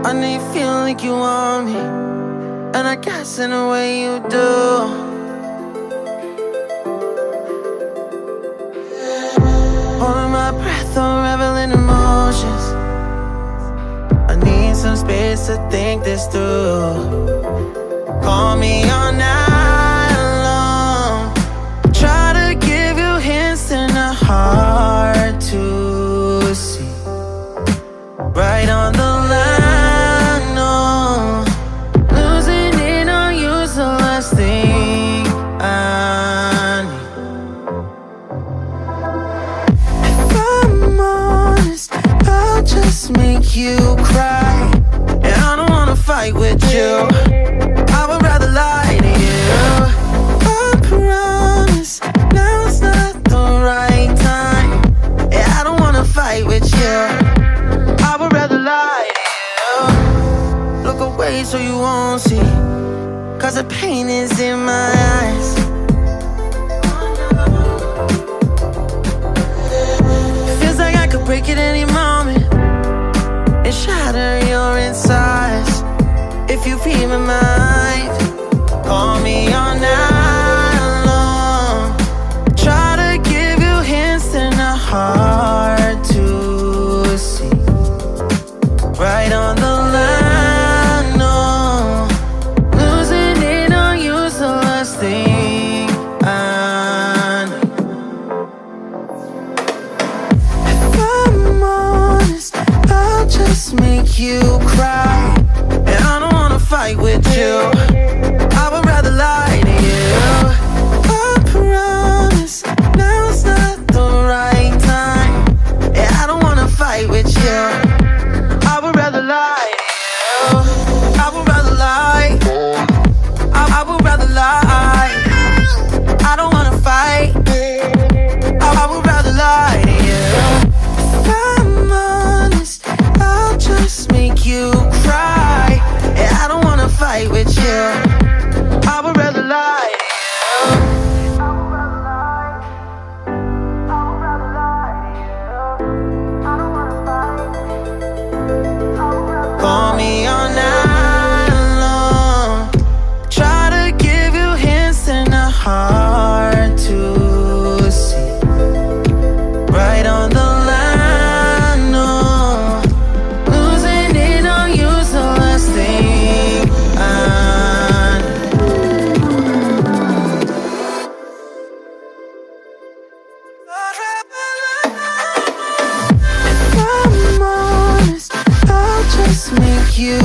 I know you feel like you want me, and I guess in a way you do. Holding my breath, unraveling emotions. I need some space to think this through. Call me all night long. Try to give you hints and a hard to see. Right on the line, no. Losing it on you's the last thing I need. If I'm honest, I'll just make you cry. And I don't wanna fight with you, I would rather lie to you. I promise, now's not the right time. Yeah, I don't wanna fight with you, I would rather lie to you. Look away so you won't see, cause the pain is in my eyes. Feels like I could break at any moment and shatter your insides. If you feel my mind, call me all night long. Try to give you hints and a hard to see. Right on the line, no. Losing it on you's the last thing I need. If I'm honest, I'll just make you cry. And I don't wanna fight with you, I would rather lie to you. I promise, now's not the right time. Yeah, I don't wanna fight with you, I would rather lie to you. I would rather lie, I would rather lie. I don't wanna fight, I would rather lie to you. If I'm honest, I'll just make you cry. Yeah, I don't wanna fight with you, I would rather lie to you. Call me all night long. Try to give you hints and a hard to see. Right on the line, no. Losing it on you's the last thing I need. If I'm honest, I'll just make you